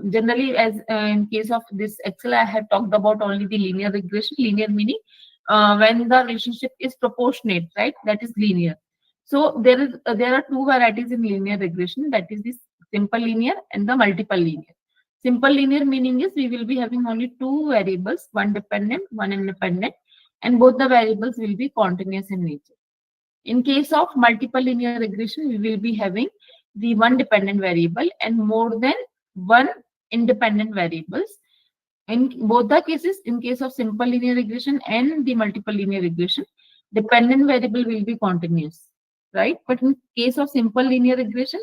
generally as in case of this Excel, I have talked about only the linear regression. Linear meaning when the relationship is proportionate, right? That is linear. So there are two varieties in linear regression, that is the simple linear and the multiple linear. Simple linear meaning is we will be having only two variables, one dependent, one independent, and both the variables will be continuous in nature. In case of multiple linear regression, we will be having the one dependent variable and more than one independent variables. In both the cases, in case of simple linear regression and the multiple linear regression, dependent variable will be continuous, right? But in case of simple linear regression,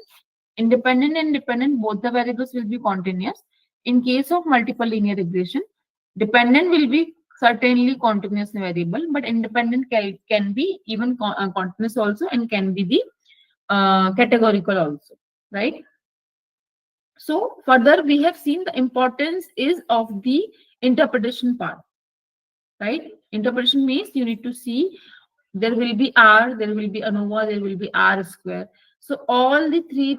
independent and dependent, both the variables will be continuous. In case of multiple linear regression, dependent will be certainly continuous variable, but independent can be even continuous also and can be the categorical also, right? So further, we have seen the importance is of the interpretation part, right? Interpretation means you need to see there will be R, there will be ANOVA, there will be R square. So all the three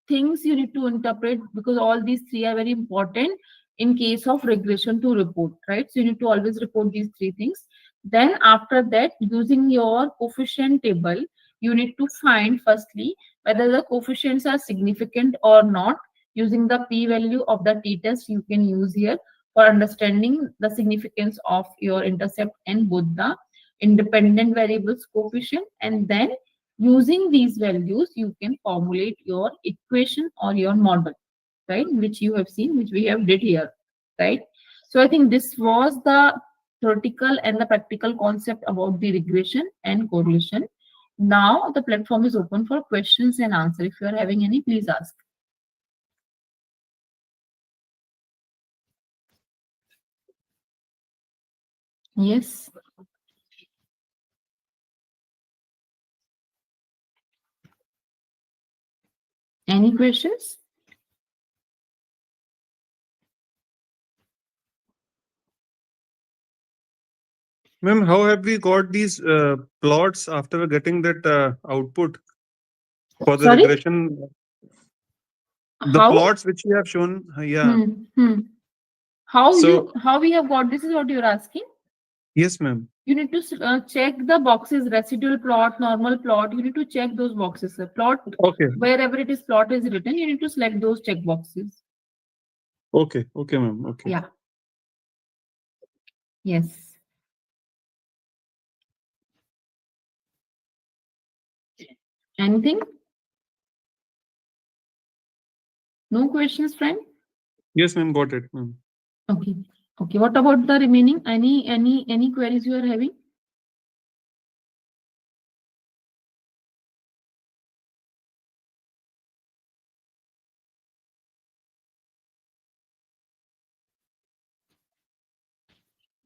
things you need to interpret because all these three are very important in case of regression to report, right? So you need to always report these three things. Then after that, using your coefficient table, you need to find firstly whether the coefficients are significant or not. Using the p-value of the t-test, you can use here for understanding the significance of your intercept and both the independent variables coefficient, and then using these values you can formulate your equation or your model, right, which you have seen, which we have did here, right? So I think this was the theoretical and the practical concept about the regression and correlation. Now the platform is open for questions and answer. If you are having any, please ask. Yes. Any questions? Ma'am, how have we got these plots after getting that output for the Sorry? regression? The How? plots which you have shown, yeah. How So- how we have got this is what you're asking? Yes, ma'am. You need to check the boxes, residual plot, normal plot. You need to check those boxes. Sir. Plot, Okay. wherever it is plot is written, you need to select those check boxes. Okay. Okay, ma'am. Okay. Yeah. Yes. Anything? No questions, friend? Yes, ma'am. Got it, ma'am. Okay. Okay. What about the remaining? Any queries you are having?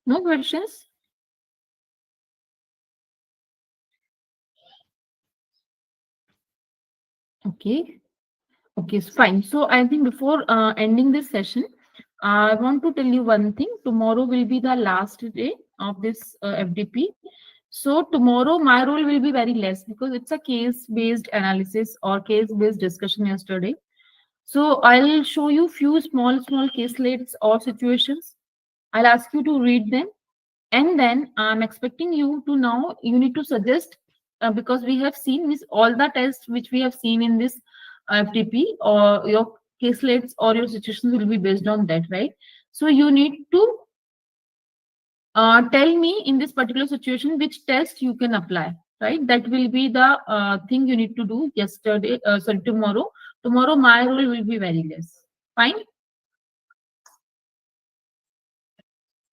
No questions? Okay. Okay, so fine. So I think before ending this session, I want to tell you one thing. Tomorrow will be the last day of this FDP. So tomorrow my role will be very less because it's a case-based analysis or case-based discussion yesterday. So I'll show you few small caselets or situations. I'll ask you to read them, and then I'm expecting you to now you need to suggest because we have seen this all the tests which we have seen in this FTP or your caselets or your situations will be based on that, right? So you need to tell me in this particular situation which test you can apply, right? That will be the thing you need to do yesterday, sorry, tomorrow. Tomorrow my role will be very less. Fine?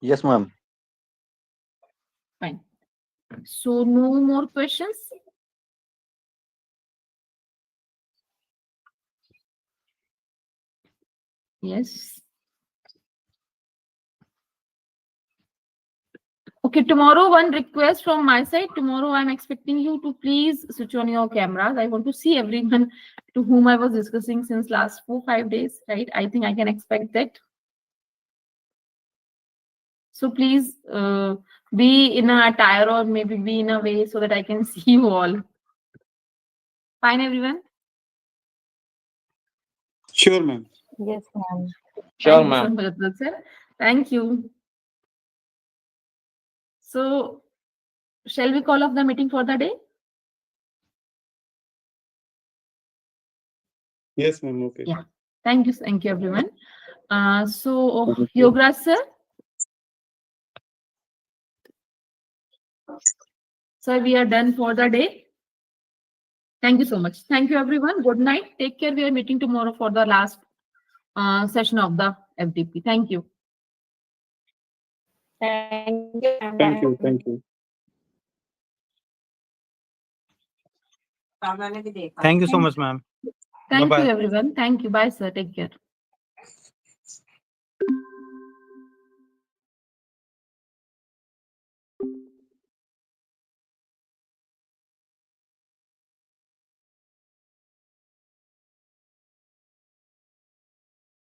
Yes, ma'am. Fine. So no more questions? Yes. Okay, tomorrow one request from my side. Tomorrow I'm expecting you to please switch on your cameras. I want to see everyone to whom I was discussing since last 4-5 days, right? I think I can expect that. So please be in a attire or maybe be in a way so that I can see you all. Fine, everyone? Sure, ma'am. Yes, ma'am. Thank you so much, Atul sir. Thank you. So shall we call off the meeting for the day? Yes, ma'am. Okay. Yeah. Thank you everyone. So Thank you. Yogaraj sir. So we are done for the day. Thank you so much. Thank you everyone. Good night. Take care. We are meeting tomorrow for the last session of the FDP. Thank you. Thank you. Ma'am. Thank you. Thank you. Thank you so much, ma'am. Thank Bye-bye. you everyone. Thank you. Bye sir. Take care.